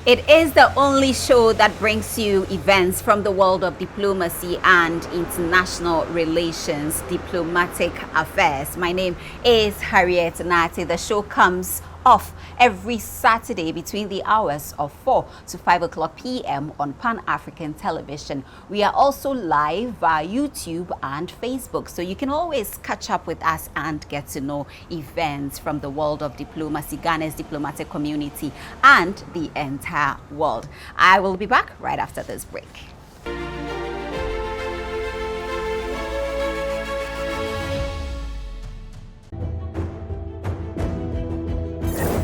It is the only show that brings you events from the world of diplomacy and international relations, diplomatic affairs. My name is Harriet Nati. The show comes off every Saturday between the hours of 4 to 5 o'clock p.m. on Pan-African television. We are also live via YouTube and Facebook, so you can always catch up with us and get to know events from the world of diplomacy, Ghana's diplomatic community, and the entire world. I will be back right after this break.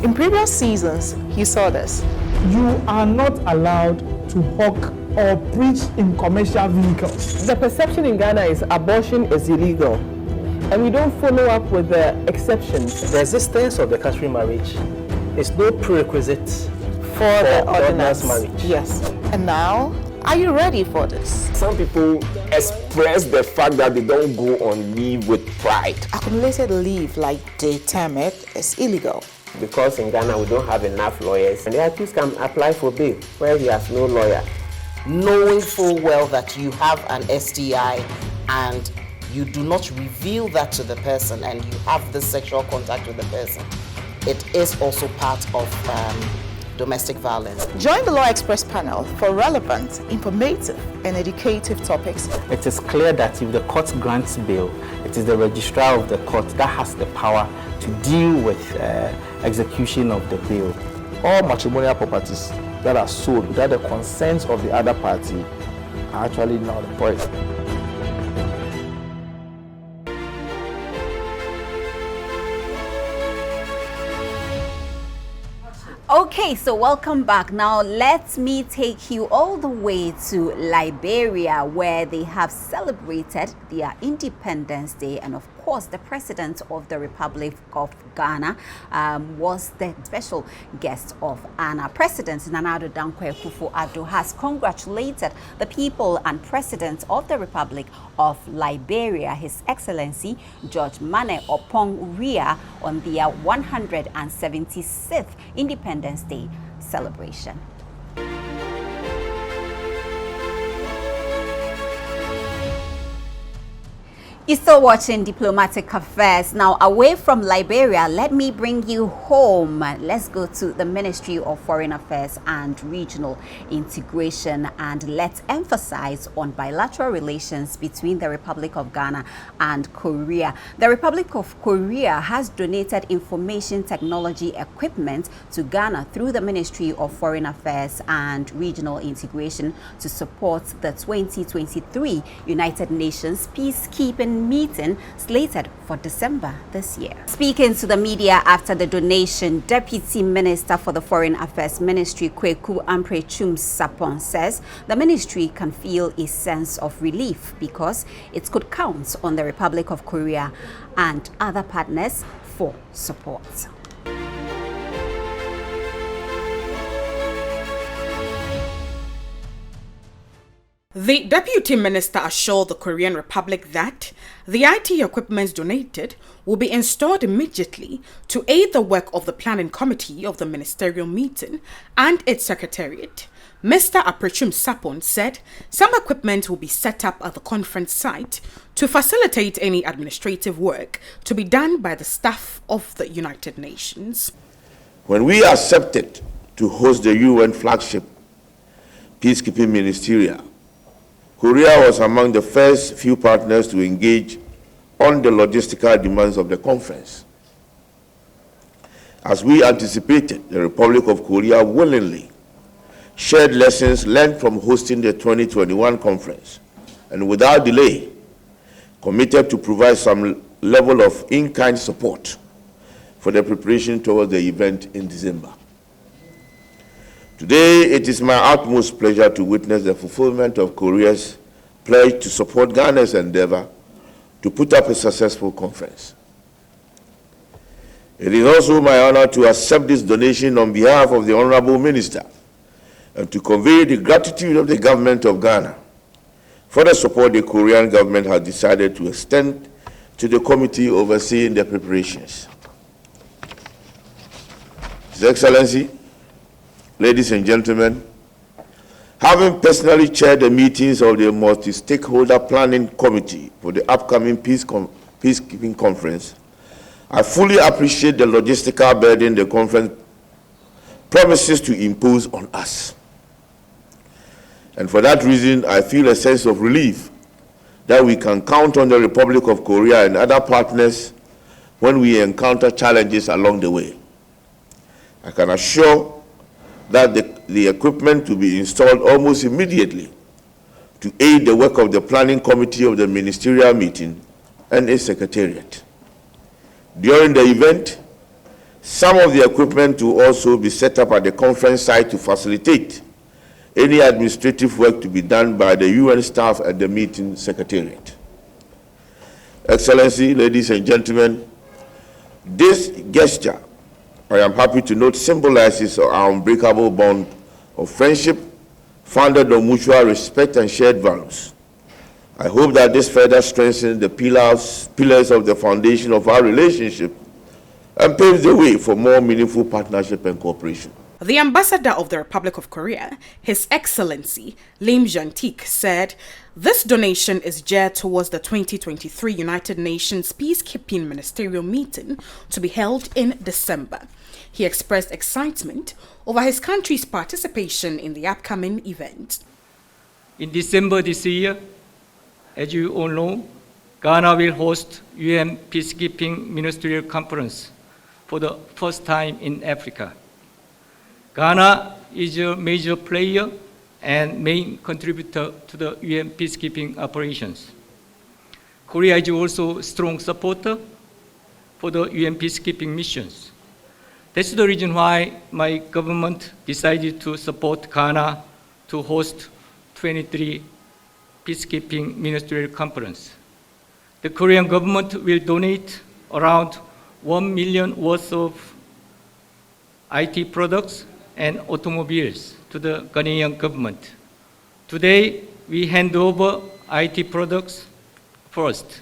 In previous seasons, you saw this. You are not allowed to hawk or preach in commercial vehicles. The perception in Ghana is abortion is illegal, and we don't follow up with the exceptions. The existence of the customary marriage is no prerequisite for the ordinance marriage. Yes. And now, are you ready for this? Some people express the fact that they don't go on leave with pride. Accumulated leave, like they term it, is illegal. Because in Ghana we don't have enough lawyers, and the accused can apply for bail where he has no lawyer. Knowing full well that you have an STI and you do not reveal that to the person and you have the sexual contact with the person, it is also part of domestic violence. Join the Law Express panel for relevant, informative, and educative topics. It is clear that if the court grants bail, it is the registrar of the court that has the power to deal with execution of the bail. All matrimonial properties that are sold without the consent of the other party are actually null and void. Okay, so welcome back. Now let me take you all the way to Liberia, where they have celebrated their Independence Day, and of course the President of the Republic of Ghana was the special guest of honor. President Nana Addo Dankwa Akufo-Addo has congratulated the people and President of the Republic of Liberia, His Excellency George Mane Opong Ria, on their 176th Independence Day celebration. You're still watching Diplomatic Affairs. Now, away from Liberia, let me bring you home. Let's go to the Ministry of Foreign Affairs and Regional Integration, and let's emphasize on bilateral relations between the Republic of Ghana and Korea. The Republic of Korea has donated information technology equipment to Ghana through the Ministry of Foreign Affairs and Regional Integration to support the 2023 United Nations peacekeeping meeting slated for December this year. Speaking to the media after the donation, Deputy Minister for the Foreign Affairs Ministry, Kweku Amprechum Sapon, says the ministry can feel a sense of relief because it could count on the Republic of Korea and other partners for support. The Deputy Minister assured the Korean Republic that the IT equipment donated will be installed immediately to aid the work of the planning committee of the ministerial meeting and its secretariat. Mr. Aprechum Sapon said some equipment will be set up at the conference site to facilitate any administrative work to be done by the staff of the United Nations. When we accepted to host the UN flagship peacekeeping ministerial, Korea was among the first few partners to engage on the logistical demands of the conference. As we anticipated, the Republic of Korea willingly shared lessons learned from hosting the 2021 conference, and without delay, committed to provide some level of in-kind support for the preparation towards the event in December. Today, it is my utmost pleasure to witness the fulfillment of Korea's pledge to support Ghana's endeavor to put up a successful conference. It is also my honor to accept this donation on behalf of the Honorable Minister and to convey the gratitude of the government of Ghana for the support the Korean government has decided to extend to the committee overseeing the preparations. His Excellency, ladies and gentlemen, having personally chaired the meetings of the Multi-Stakeholder Planning Committee for the upcoming Peacekeeping Conference, I fully appreciate the logistical burden the conference promises to impose on us. And for that reason, I feel a sense of relief that we can count on the Republic of Korea and other partners when we encounter challenges along the way. I can assure that the equipment to be installed almost immediately to aid the work of the planning committee of the ministerial meeting and its secretariat. During the event, some of the equipment will also be set up at the conference site to facilitate any administrative work to be done by the UN staff at the meeting secretariat. Excellency, ladies and gentlemen, this gesture, I am happy to note, symbolizes our unbreakable bond of friendship founded on mutual respect and shared values. I hope that this further strengthens the pillars of the foundation of our relationship and paves the way for more meaningful partnership and cooperation. The ambassador of the Republic of Korea, His Excellency Lim Jung-tik, said this donation is geared towards the 2023 United Nations Peacekeeping Ministerial Meeting to be held in December. He expressed excitement over his country's participation in the upcoming event. In December this year, as you all know, Ghana will host UN Peacekeeping Ministerial Conference for the first time in Africa. Ghana is a major player and main contributor to the UN peacekeeping operations. Korea is also a strong supporter for the UN peacekeeping missions. That's the reason why my government decided to support Ghana to host 23 peacekeeping ministerial conference. The Korean government will donate around 1 million worth of IT products and automobiles to the Ghanaian government. Today, we hand over IT products first.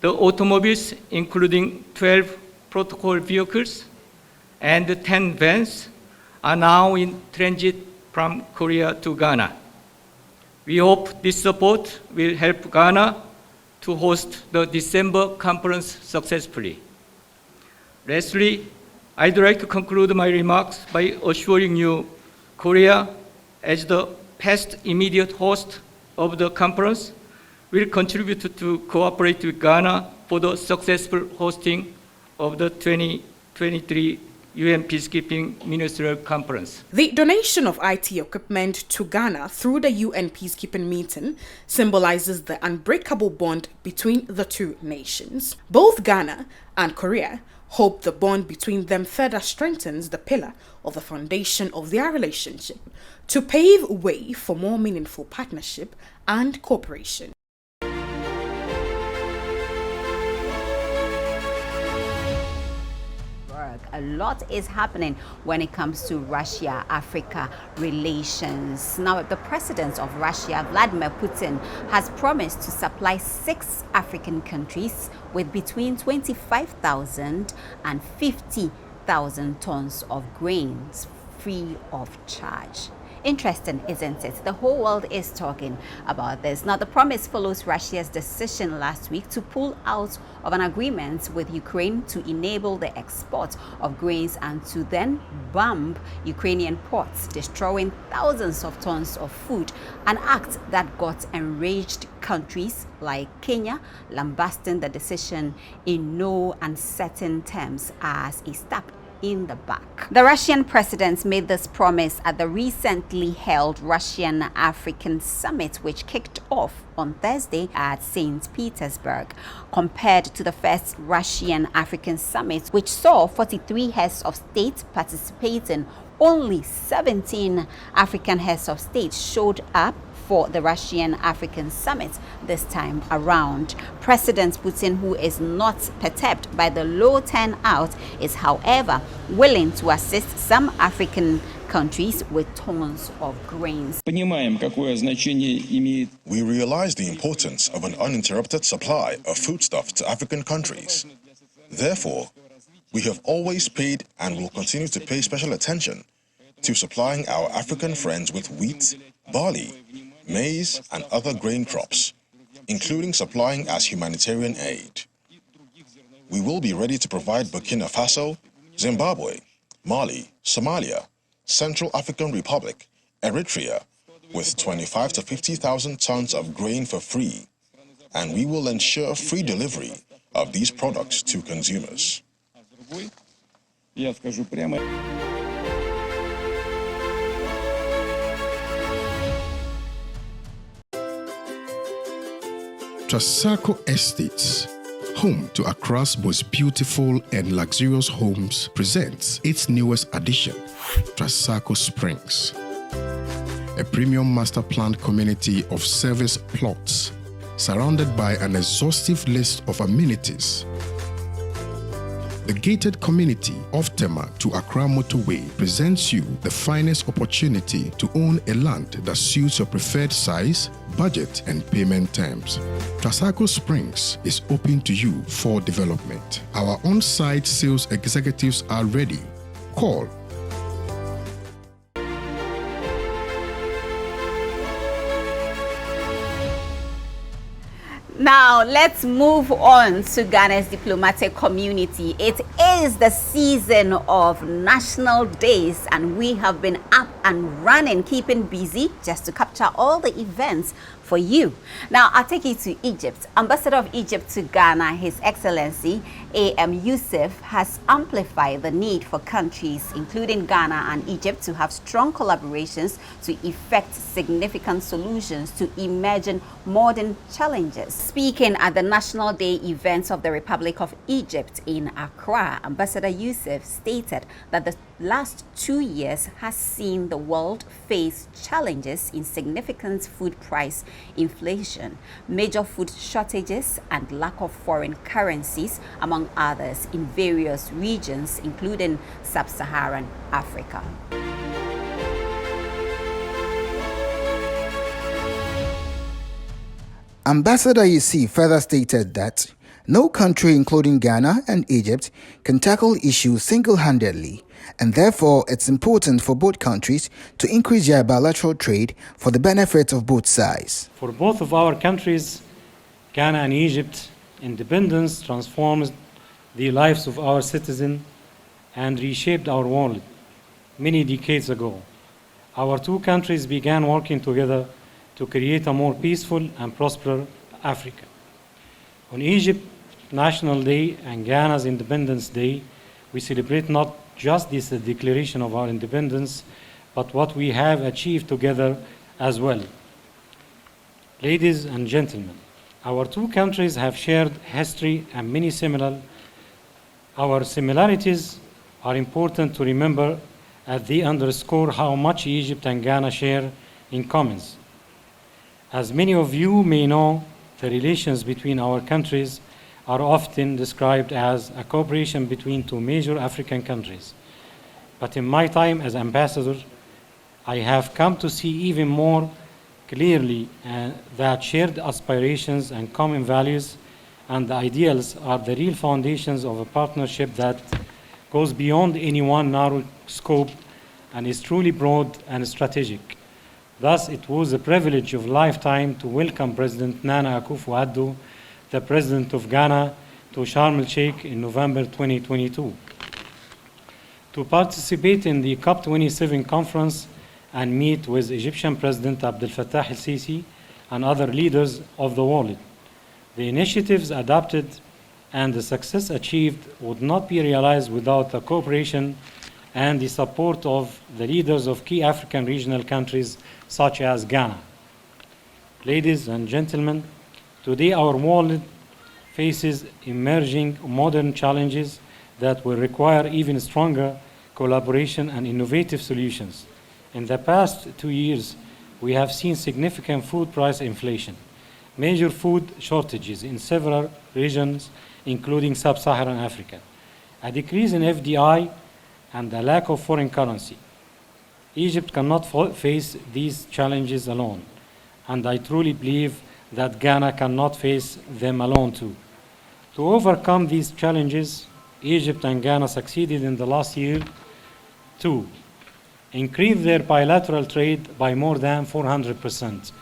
The automobiles, including 12 protocol vehicles and 10 vans, are now in transit from Korea to Ghana. We hope this support will help Ghana to host the December conference successfully. Lastly, I'd like to conclude my remarks by assuring you Korea, as the past immediate host of the conference, will contribute to cooperate with Ghana for the successful hosting of the 2023 UN Peacekeeping Ministerial Conference. The donation of IT equipment to Ghana through the UN Peacekeeping meeting symbolizes the unbreakable bond between the two nations. Both Ghana and Korea hope the bond between them further strengthens the pillar of the foundation of their relationship to pave way for more meaningful partnership and cooperation. A lot is happening when it comes to Russia-Africa relations. Now, the president of Russia, Vladimir Putin, has promised to supply 6 African countries with between 25,000 and 50,000 tons of grains free of charge. Interesting, isn't it? The whole world is talking about this. Now, the promise follows Russia's decision last week to pull out of an agreement with Ukraine to enable the export of grains and to then bomb Ukrainian ports, destroying thousands of tons of food, an act that got enraged countries like Kenya, lambasting the decision in no uncertain terms as a step in the back. The Russian president made this promise at the recently held Russian-African summit, which kicked off on Thursday at St. Petersburg. Compared to the first Russian-African summit, which saw 43 heads of state participating, only 17 African heads of state showed up for the Russian-African summit this time around. President Putin, who is not perturbed by the low turnout, is however willing to assist some African countries with tons of grains. We realize the importance of an uninterrupted supply of foodstuff to African countries. Therefore, we have always paid and will continue to pay special attention to supplying our African friends with wheat, barley, maize, and other grain crops, including supplying as humanitarian aid. We will be ready to provide Burkina Faso, Zimbabwe, Mali, Somalia, Central African Republic, Eritrea, with 25 to 50,000 tons of grain for free, and we will ensure free delivery of these products to consumers. Trasacco Estates, home to Accra's most beautiful and luxurious homes, presents its newest addition, Trasacco Springs, a premium master planned community of service plots surrounded by an exhaustive list of amenities. The gated community of Tema to Accra Motorway presents you the finest opportunity to own a land that suits your preferred size, budget, and payment terms. Trasacco Springs is open to you for development. Our on-site sales executives are ready. Call Now, let's move on to Ghana's diplomatic community. It is the season of national days, and we have been up and running, keeping busy just to capture all the events for you. Now, I'll take you to Egypt. Ambassador of Egypt to Ghana, His Excellency A.M. Yusuf, has amplified the need for countries, including Ghana and Egypt, to have strong collaborations to effect significant solutions to emerging modern challenges. Speaking at the National Day events of the Republic of Egypt in Accra, Ambassador Yusuf stated that the last 2 years has seen the world face challenges in significant food price inflation, major food shortages, and lack of foreign currencies, among others, in various regions, including sub-Saharan Africa. Ambassador Yusuf further stated that no country, including Ghana and Egypt, can tackle issues single-handedly, and therefore it's important for both countries to increase their bilateral trade for the benefit of both sides. For both of our countries, Ghana and Egypt, independence transformed the lives of our citizens and reshaped our world many decades ago. Our two countries began working together to create a more peaceful and prosperous Africa. On Egypt's National Day and Ghana's Independence Day, we celebrate not just this declaration of our independence, but what we have achieved together as well. Ladies and gentlemen, our two countries have shared history and many similar. Our similarities are important to remember as they underscore how much Egypt and Ghana share in common. As many of you may know, the relations between our countries are often described as a cooperation between two major African countries. But in my time as ambassador, I have come to see even more clearly that shared aspirations and common values and the ideals are the real foundations of a partnership that goes beyond any one narrow scope and is truly broad and strategic. Thus, it was a privilege of a lifetime to welcome President Nana Akufo-Addo, the President of Ghana, to Sharm el-Sheikh in November 2022, to participate in the COP27 conference and meet with Egyptian President Abdel Fattah el-Sisi and other leaders of the world. The initiatives adopted and the success achieved would not be realized without the cooperation and the support of the leaders of key African regional countries such as Ghana. Ladies and gentlemen, today our world faces emerging modern challenges that will require even stronger collaboration and innovative solutions. In the past 2 years, we have seen significant food price inflation, major food shortages in several regions, including sub-Saharan Africa, a decrease in FDI, and a lack of foreign currency. Egypt cannot face these challenges alone, and I truly believe that Ghana cannot face them alone too. To overcome these challenges, Egypt and Ghana succeeded in the last year too increased their bilateral trade by more than 400%,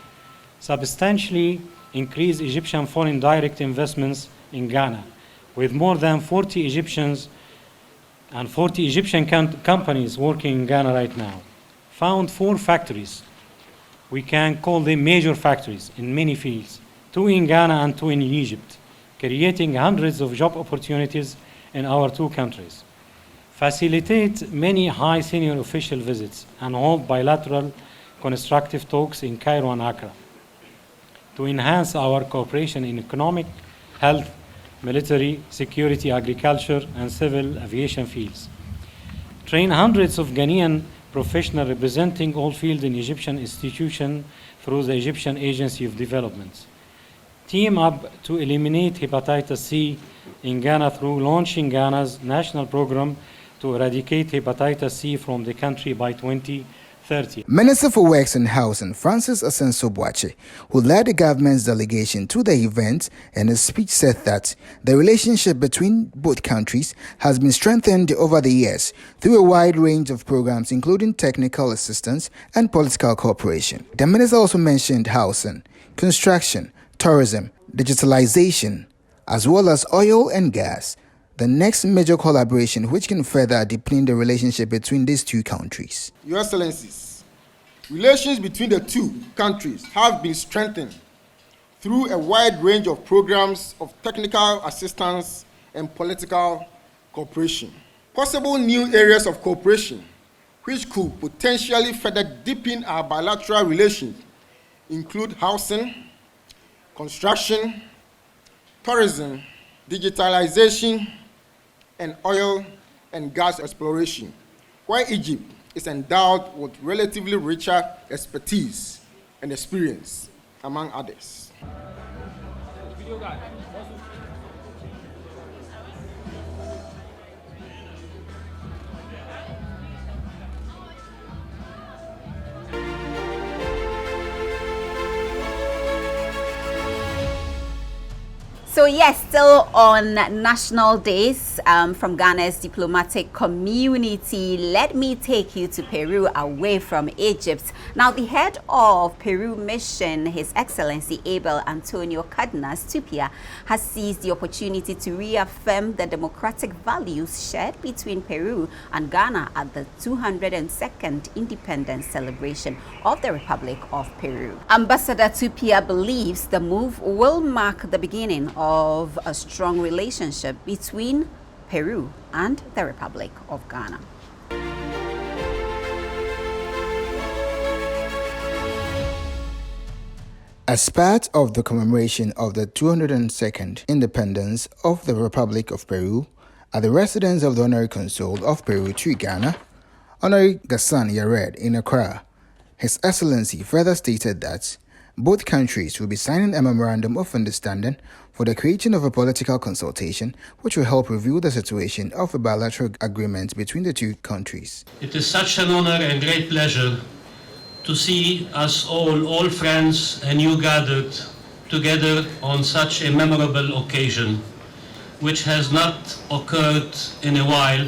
substantially increased Egyptian foreign direct investments in Ghana, with more than 40 Egyptian companies working in Ghana right now, found 4 factories. We can call them major factories in many fields, 2 in Ghana and 2 in Egypt, creating hundreds of job opportunities in our 2 countries. Facilitate many high senior official visits and hold bilateral constructive talks in Cairo and Accra to enhance our cooperation in economic, health, military, security, agriculture, and civil aviation fields. Train hundreds of Ghanaian professionals representing all fields in Egyptian institutions through the Egyptian Agency of Development. Team up to eliminate hepatitis C in Ghana through launching Ghana's national program to eradicate hepatitis C from the country by 2030. Minister for Works and Housing, Francis Asenso-Boakye, who led the government's delegation to the event, in his speech said that the relationship between both countries has been strengthened over the years through a wide range of programs, including technical assistance and political cooperation. The minister also mentioned housing, construction, tourism, digitalization, as well as oil and gas, the next major collaboration which can further deepen the relationship between these 2 countries. Your Excellencies, relations between the 2 countries have been strengthened through a wide range of programs of technical assistance and political cooperation. Possible new areas of cooperation which could potentially further deepen our bilateral relations include housing, construction, tourism, digitalization, and oil and gas exploration, where Egypt is endowed with relatively richer expertise and experience, among others. So yes, still on national days from Ghana's diplomatic community, let me take you to Peru, away from Egypt. Now, the head of Peru mission, His Excellency Abel Antonio Cardenas Tupia, has seized the opportunity to reaffirm the democratic values shared between Peru and Ghana at the 202nd independence celebration of the Republic of Peru. Ambassador Tupia believes the move will mark the beginning of a strong relationship between Peru and the Republic of Ghana. As part of the commemoration of the 202nd independence of the Republic of Peru, at the residence of the Honorary Consul of Peru to Ghana, Honorary Gassan Yared in Accra, His Excellency further stated that both countries will be signing a memorandum of understanding for the creation of a political consultation which will help review the situation of a bilateral agreement between the 2 countries. It is such an honor and great pleasure to see us all friends and you gathered together on such a memorable occasion, which has not occurred in a while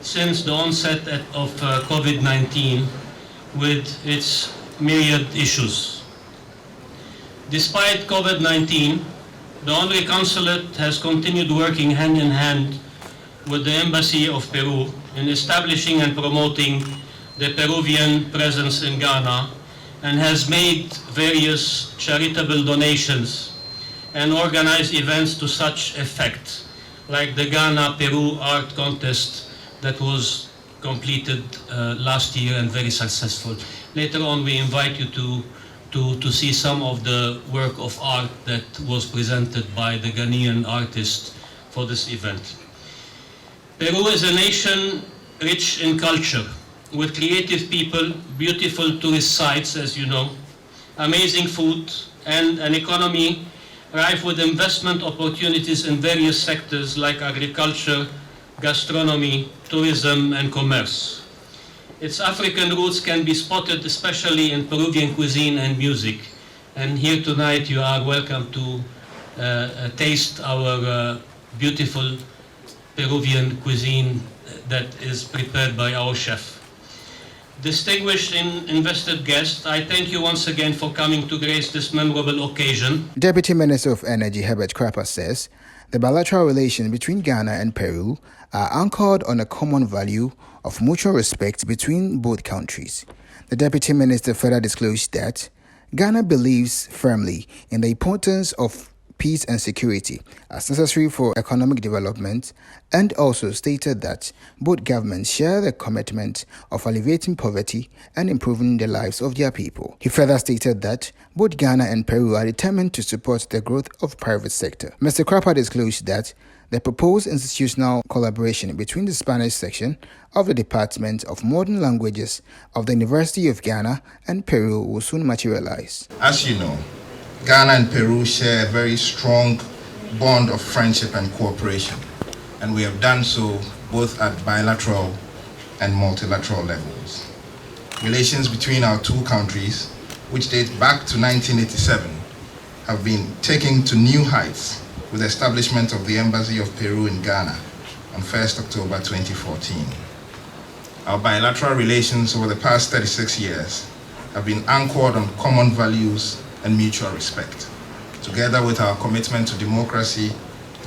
since the onset of COVID-19 with its myriad issues. Despite COVID-19, the Honorary Consulate has continued working hand in hand with the Embassy of Peru in establishing and promoting the Peruvian presence in Ghana, and has made various charitable donations and organized events to such effect, like the Ghana-Peru Art Contest that was completed last year and very successful. Later on, we invite you to see some of the work of art that was presented by the Ghanaian artist for this event. Peru is a nation rich in culture, with creative people, beautiful tourist sites, as you know, amazing food, and an economy rife with investment opportunities in various sectors like agriculture, gastronomy, tourism, and commerce. Its African roots can be spotted especially in Peruvian cuisine and music. And here tonight you are welcome to taste our beautiful Peruvian cuisine that is prepared by our chef. Distinguished invested guests, I thank you once again for coming to grace this memorable occasion. Deputy Minister of Energy Herbert Crapper says the bilateral relations between Ghana and Peru are anchored on a common value of mutual respect between both countries. The Deputy Minister further disclosed that Ghana believes firmly in the importance of peace and security as necessary for economic development, and also stated that both governments share the commitment of alleviating poverty and improving the lives of their people. He further stated that both Ghana and Peru are determined to support the growth of private sector. Mr. Crapper disclosed that the proposed institutional collaboration between the Spanish section of the Department of Modern Languages of the University of Ghana and Peru will soon materialize. As you know, Ghana and Peru share a very strong bond of friendship and cooperation, and we have done so both at bilateral and multilateral levels. Relations between our two countries, which date back to 1987, have been taken to new heights with the establishment of the Embassy of Peru in Ghana on 1st October 2014. Our bilateral relations over the past 36 years have been anchored on common values and mutual respect, together with our commitment to democracy,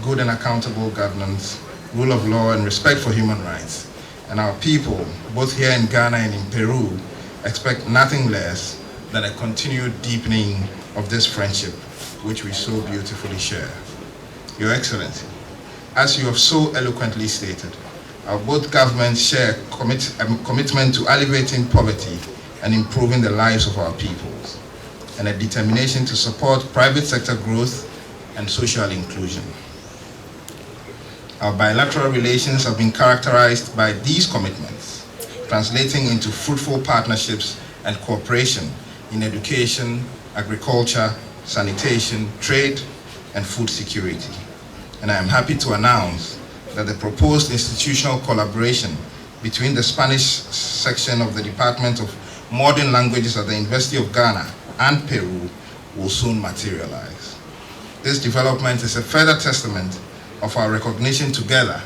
good and accountable governance, rule of law, and respect for human rights. And our people, both here in Ghana and in Peru, expect nothing less than a continued deepening of this friendship, which we so beautifully share. Your Excellency, as you have so eloquently stated, our both governments share a commitment to alleviating poverty and improving the lives of our peoples, and a determination to support private sector growth and social inclusion. Our bilateral relations have been characterized by these commitments, translating into fruitful partnerships and cooperation in education, agriculture, sanitation, trade, and food security. And I am happy to announce that the proposed institutional collaboration between the Spanish section of the Department of Modern Languages at the University of Ghana and Peru will soon materialize. This development is a further testament of our recognition together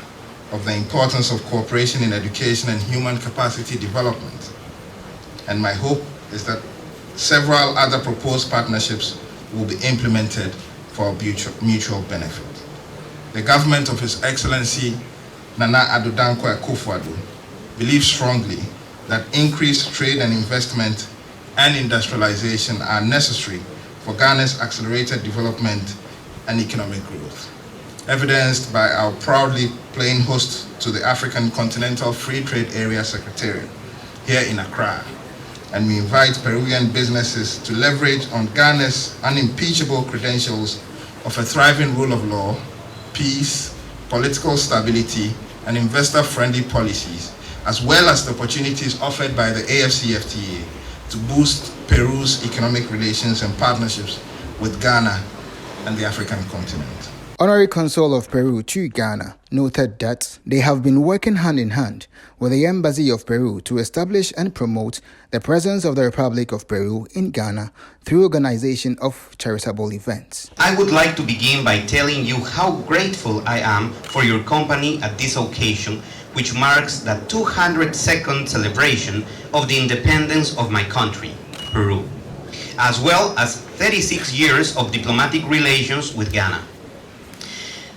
of the importance of cooperation in education and human capacity development. And my hope is that several other proposed partnerships will be implemented for mutual benefit. The government of His Excellency Nana Addo Dankwa Akufo-Addo believes strongly that increased trade and investment and industrialization are necessary for Ghana's accelerated development and economic growth, evidenced by our proudly playing host to the African Continental Free Trade Area Secretariat here in Accra. And we invite Peruvian businesses to leverage on Ghana's unimpeachable credentials of a thriving rule of law, peace, political stability, and investor-friendly policies, as well as the opportunities offered by the AFCFTA to boost Peru's economic relations and partnerships with Ghana and the African continent. Honorary Consul of Peru to Ghana noted that they have been working hand in hand with the Embassy of Peru to establish and promote the presence of the Republic of Peru in Ghana through organization of charitable events. I would like to begin by telling you how grateful I am for your company at this occasion, which marks the 202nd celebration of the independence of my country, Peru, as well as 36 years of diplomatic relations with Ghana.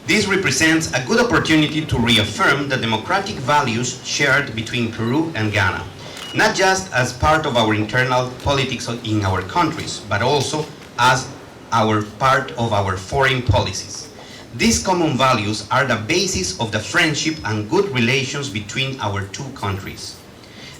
This represents a good opportunity to reaffirm the democratic values shared between Peru and Ghana, not just as part of our internal politics in our countries, but also as part of our foreign policies. These common values are the basis of the friendship and good relations between our two countries.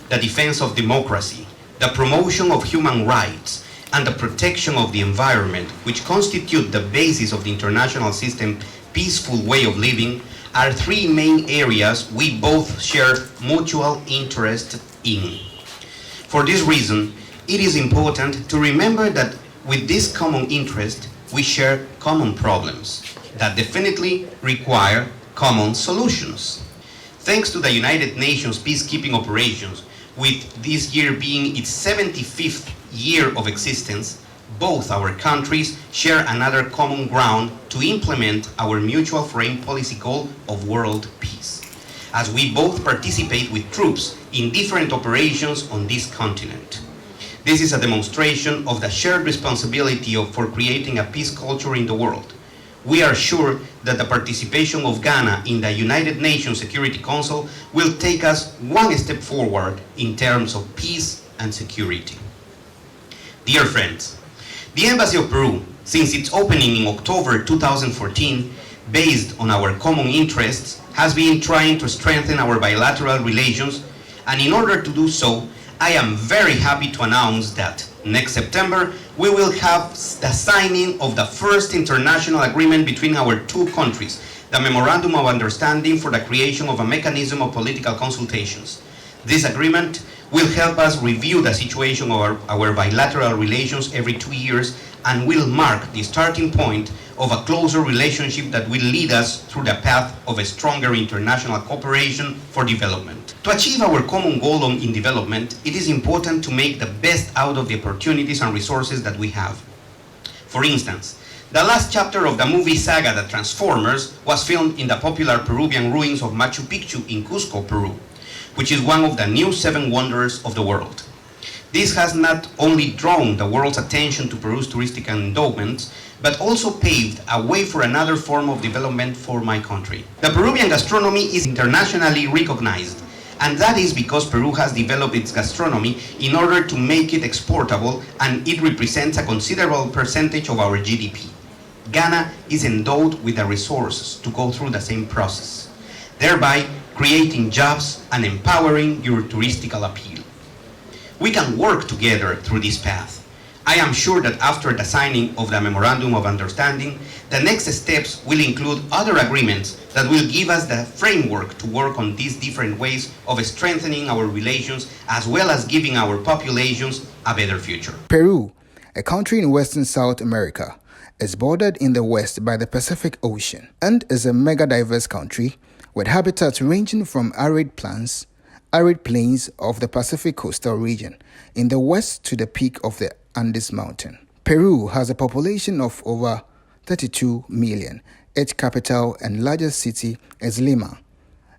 The defense of democracy, the promotion of human rights, and the protection of the environment, which constitute the basis of the international system peaceful way of living, are three main areas we both share mutual interest in. For this reason, it is important to remember that with this common interest, we share common problems that definitely require common solutions. Thanks to the United Nations peacekeeping operations, with this year being its 75th year of existence, both our countries share another common ground to implement our mutual foreign policy goal of world peace. as we both participate with troops in different operations on this continent. This is a demonstration of the shared responsibility for creating a peace culture in the world. We are sure that the participation of Ghana in the United Nations Security Council will take us one step forward in terms of peace and security. Dear friends, the Embassy of Peru, since its opening in October 2014, based on our common interests, has been trying to strengthen our bilateral relations, and in order to do so, I am very happy to announce that next September we will have the signing of the first international agreement between our two countries, the Memorandum of Understanding for the creation of a mechanism of political consultations. This agreement will help us review the situation of our bilateral relations every 2 years and will mark the starting point of a closer relationship that will lead us through the path of a stronger international cooperation for development. To achieve our common goal in development, it is important to make the best out of the opportunities and resources that we have. For instance, the last chapter of the movie saga The Transformers was filmed in the popular Peruvian ruins of Machu Picchu in Cusco, Peru, which is one of the new 7 wonders of the world. This has not only drawn the world's attention to Peru's touristic endowments, but also paved a way for another form of development for my country. The Peruvian gastronomy is internationally recognized, and that is because Peru has developed its gastronomy in order to make it exportable, and it represents a considerable percentage of our GDP. Ghana is endowed with the resources to go through the same process, thereby creating jobs and empowering your touristical appeal. We can work together through this path. I am sure that after the signing of the Memorandum of Understanding, the next steps will include other agreements that will give us the framework to work on these different ways of strengthening our relations, as well as giving our populations a better future. Peru, a country in Western South America, is bordered in the west by the Pacific Ocean and is a mega-diverse country with habitats ranging from arid plains of the Pacific coastal region in the west to the peak of the Andes Mountain. Peru has a population of over 32 million. Its capital and largest city is Lima,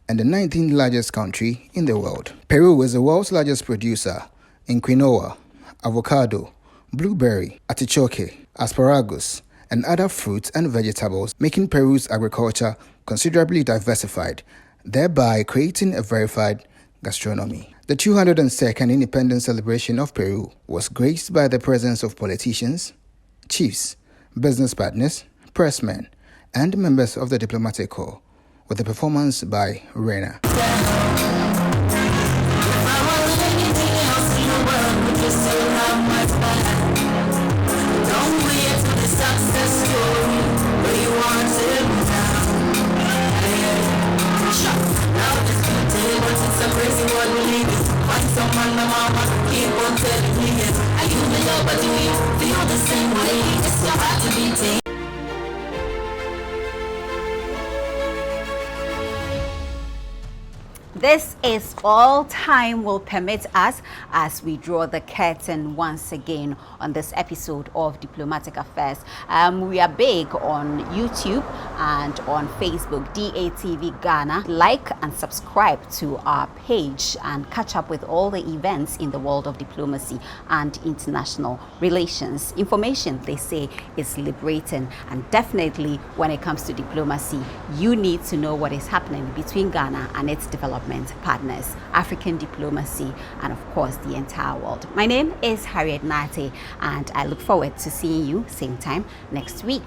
and the 19th largest country in the world. Peru is the world's largest producer in quinoa, avocado, blueberry, artichoke, asparagus, and other fruits and vegetables, making Peru's agriculture considerably diversified, thereby creating a verified gastronomy. The 202nd Independence Celebration of Peru was graced by the presence of politicians, chiefs, business partners, pressmen, and members of the diplomatic corps, with a performance by Rena. This is all time will permit us as we draw the curtain once again on this episode of Diplomatic Affairs. We are big on YouTube and on Facebook, DATV Ghana. Like and subscribe to our page and catch up with all the events in the world of diplomacy and international relations. Information, they say, is liberating, and definitely when it comes to diplomacy, you need to know what is happening between Ghana and its development partners, African diplomacy, and of course the entire world. My name is Harriet Nate, and I look forward to seeing you same time next week.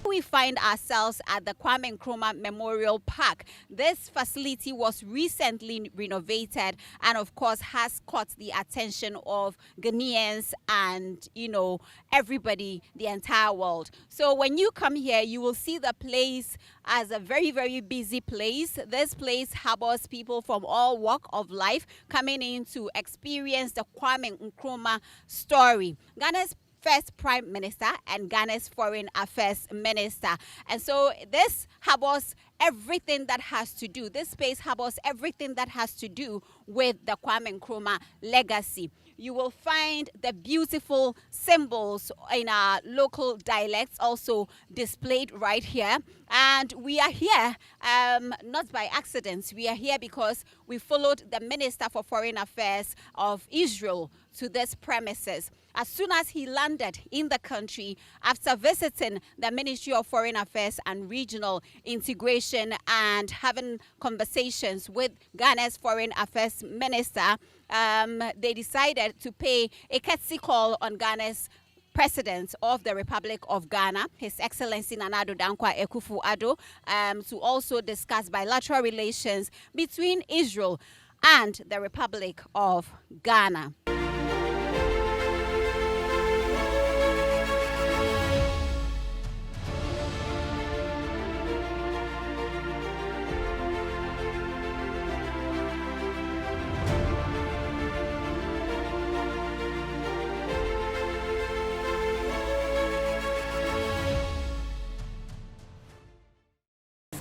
We find ourselves at the Kwame Nkrumah Memorial Park. This facility was recently renovated and of course has caught the attention of Ghanaians and, you know, everybody, the entire world. So when you come here, you will see the place as a very, very busy place. This place harbors people from all walk of life coming in to experience the Kwame Nkrumah story. Ghana's first Prime Minister and Ghana's Foreign Affairs Minister. And so this harbors everything that has to do, this space harbors everything that has to do with the Kwame Nkrumah legacy. You will find the beautiful symbols in our local dialects also displayed right here. And we are here not by accident. We are here because we followed the Minister for Foreign Affairs of Israel to this premises. As soon as he landed in the country, after visiting the Ministry of Foreign Affairs and Regional Integration and having conversations with Ghana's Foreign Affairs Minister, they decided to pay a courtesy call on Ghana's President of the Republic of Ghana, His Excellency Nana Addo Dankwa Akufo-Addo, to also discuss bilateral relations between Israel and the Republic of Ghana.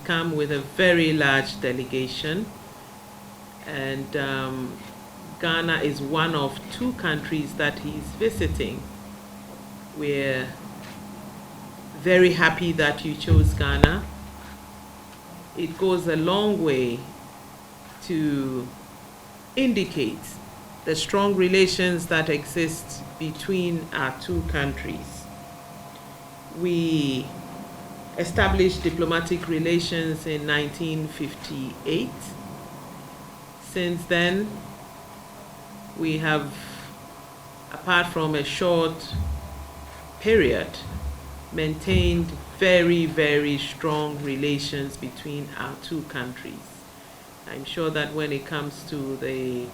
Come with a very large delegation, and Ghana is one of 2 countries that he's visiting. We're very happy that you chose Ghana. It goes a long way to indicate the strong relations that exist between our 2 countries. We established diplomatic relations in 1958. Since then, we have, apart from a short period, maintained very, very strong relations between our 2 countries. I'm sure that when it comes to the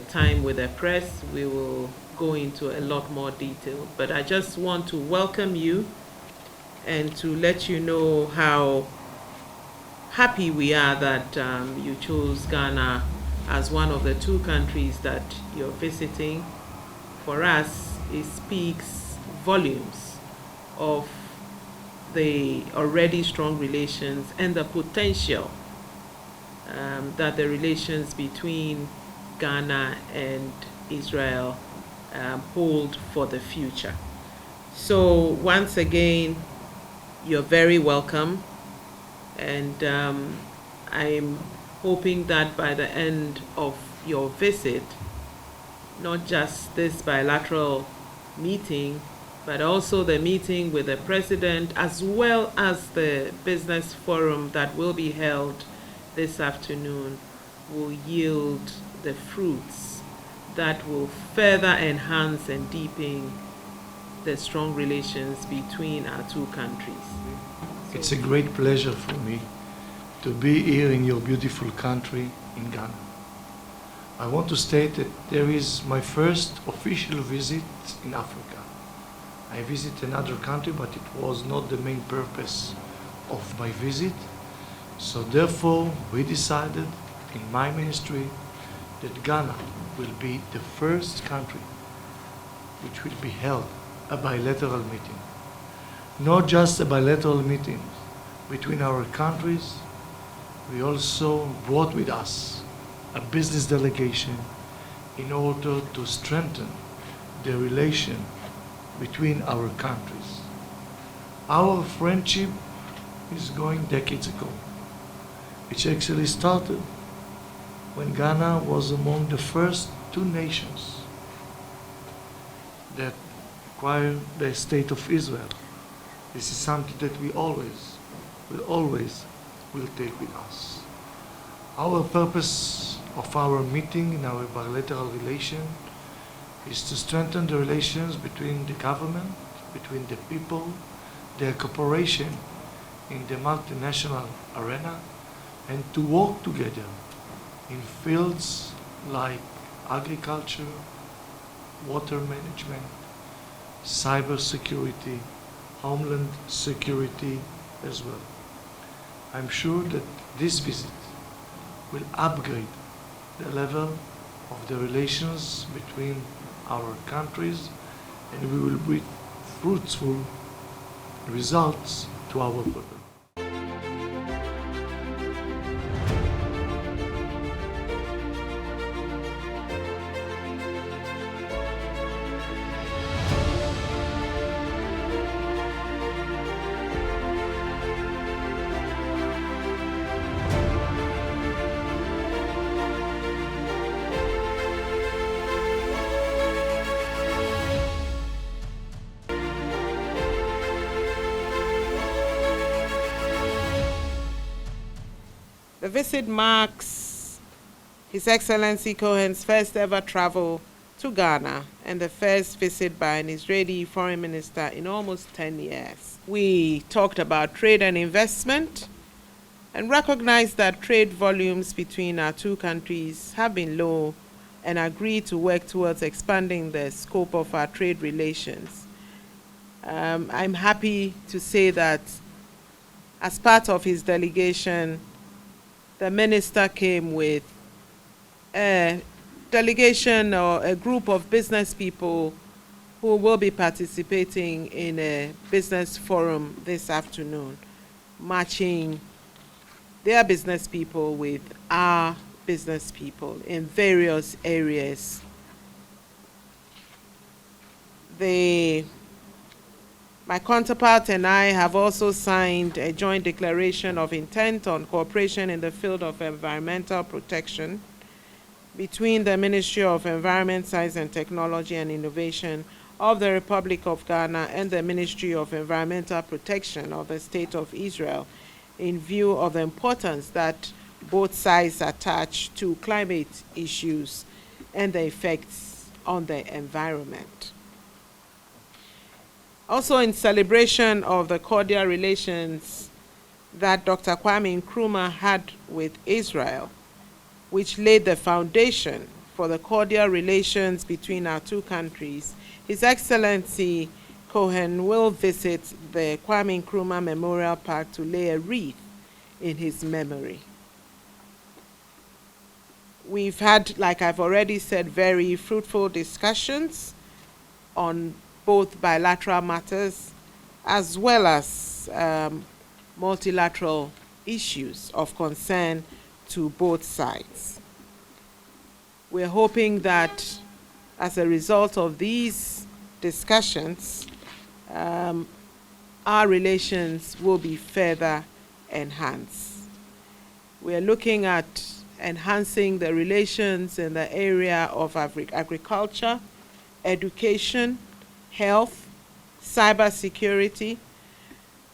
time with the press, we will go into a lot more detail. But I just want to welcome you and to let you know how happy we are that you chose Ghana as one of the 2 countries that you're visiting. For us, it speaks volumes of the already strong relations and the potential that the relations between Ghana and Israel hold for the future. So once again, you're very welcome, and I'm hoping that by the end of your visit, not just this bilateral meeting, but also the meeting with the President, as well as the business forum that will be held this afternoon, will yield the fruits that will further enhance and deepen the strong relations between our 2 countries. It's a great pleasure for me to be here in your beautiful country in Ghana. I want to state that there is my first official visit in Africa. I visited another country, but it was not the main purpose of my visit. So therefore, we decided in my ministry that Ghana will be the first country which will be held a bilateral meeting. Not just a bilateral meeting between our countries, we also brought with us a business delegation in order to strengthen the relation between our countries. Our friendship is going decades ago. It actually started when Ghana was among the first 2 nations that acquired the state of Israel. This is something that we always will take with us. Our purpose of our meeting in our bilateral relation is to strengthen the relations between the government, between the people, their cooperation in the multinational arena, and to work together in fields like agriculture, water management, cybersecurity, homeland security as well. I'm sure that this visit will upgrade the level of the relations between our countries and we will bring fruitful results to our people. The visit marks His Excellency Cohen's first ever travel to Ghana and the first visit by an Israeli foreign minister in almost 10 years. We talked about trade and investment and recognized that trade volumes between our two countries have been low and agreed to work towards expanding the scope of our trade relations. I'm happy to say that as part of his delegation, the minister came with a delegation or a group of business people who will be participating in a business forum this afternoon, matching their business people with our business people in various areas. My counterpart and I have also signed a joint declaration of intent on cooperation in the field of environmental protection between the Ministry of Environment, Science and Technology and Innovation of the Republic of Ghana and the Ministry of Environmental Protection of the State of Israel in view of the importance that both sides attach to climate issues and the effects on the environment. Also, in celebration of the cordial relations that Dr. Kwame Nkrumah had with Israel, which laid the foundation for the cordial relations between our two countries, His Excellency Cohen will visit the Kwame Nkrumah Memorial Park to lay a wreath in his memory. We've had, like I've already said, very fruitful discussions on both bilateral matters as well as multilateral issues of concern to both sides. We're hoping that as a result of these discussions, our relations will be further enhanced. We're looking at enhancing the relations in the area of agriculture, education, health, cybersecurity,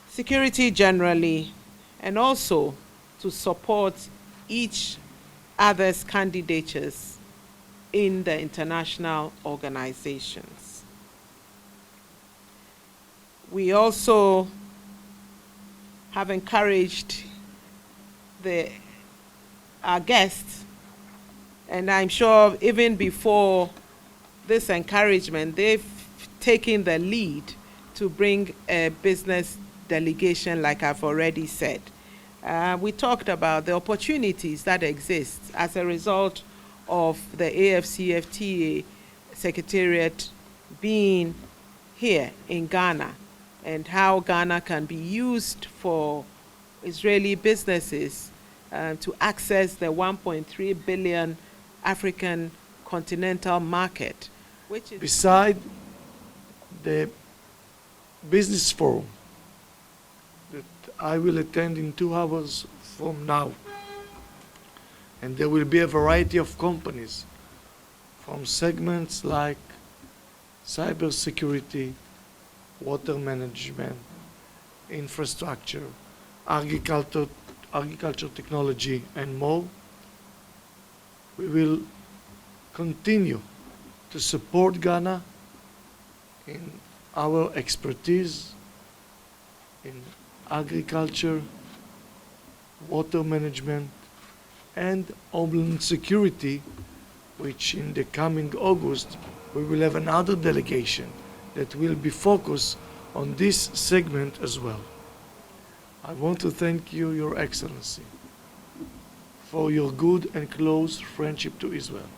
security generally, and also to support each other's candidatures in the international organizations. We also have encouraged our guests, and I'm sure even before this encouragement, they've taken the lead to bring a business delegation, like I've already said. We talked about the opportunities that exist as a result of the AFCFTA Secretariat being here in Ghana and how Ghana can be used for Israeli businesses to access the 1.3 billion African continental market. Which is beside the business forum that I will attend in 2 hours from now. And there will be a variety of companies from segments like cybersecurity, water management, infrastructure, agriculture technology, and more. We will continue to support Ghana in our expertise in agriculture, water management, and homeland security, which in the coming August we will have another delegation that will be focused on this segment as well. I want to thank you, Your Excellency, for your good and close friendship to Israel.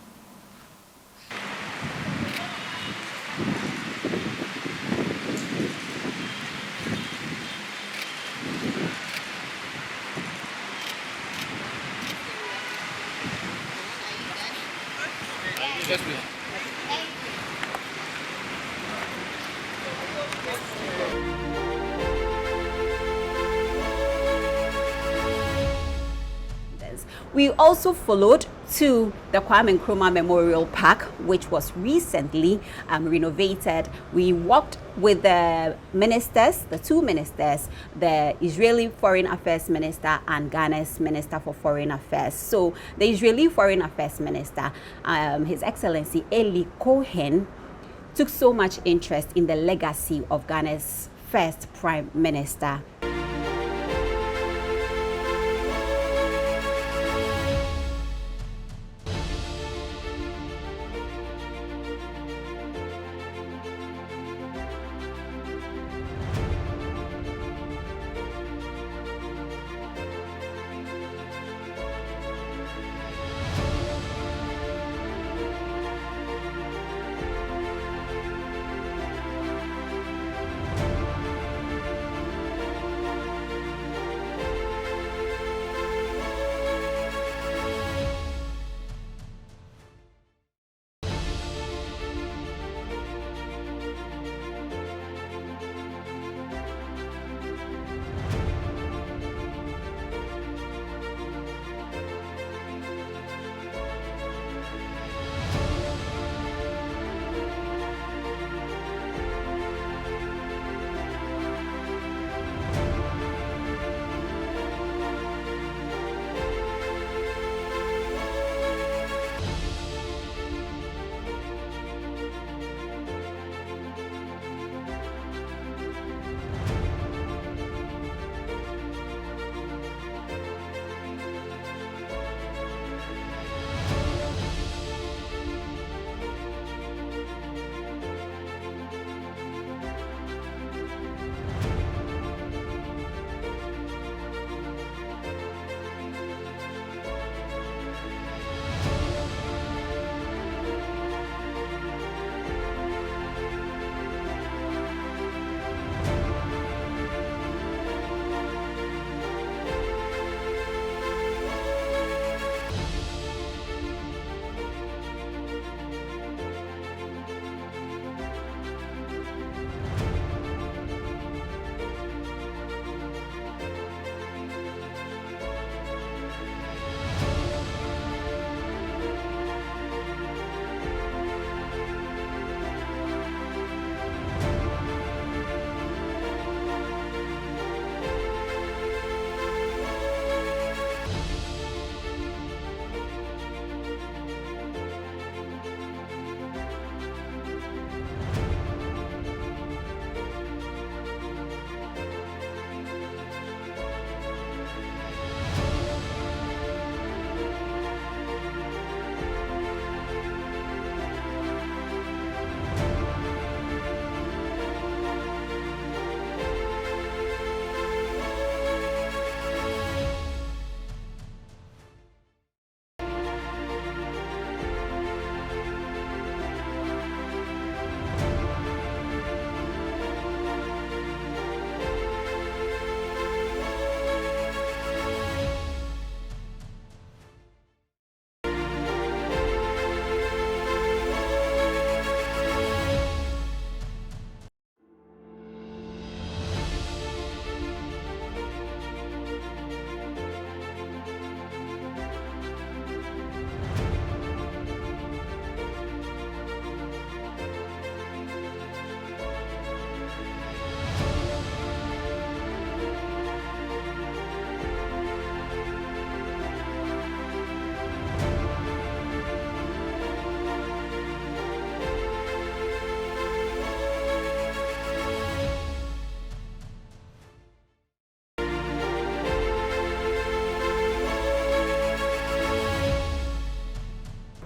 We also followed to the Kwame Nkrumah Memorial Park, which was recently renovated. We walked with the ministers, the two ministers, the Israeli Foreign Affairs Minister and Ghana's Minister for Foreign Affairs. So the Israeli Foreign Affairs Minister, His Excellency Eli Cohen, took so much interest in the legacy of Ghana's first Prime Minister.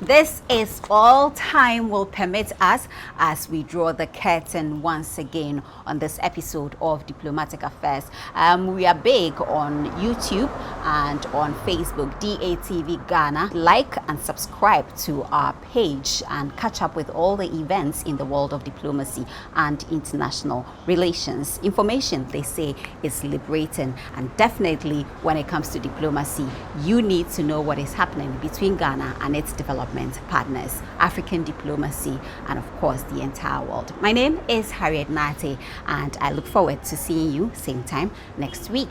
This is all time will permit us as we draw the curtain once again on this episode of Diplomatic Affairs. We are big on YouTube and on Facebook, DATV Ghana. Like and subscribe to our page and catch up with all the events in the world of diplomacy and international relations. Information, they say, is liberating, and definitely when it comes to diplomacy, you need to know what is happening between Ghana and its development partners, African diplomacy, and of course the entire world. My name is Harriet Nate, and I look forward to seeing you same time next week.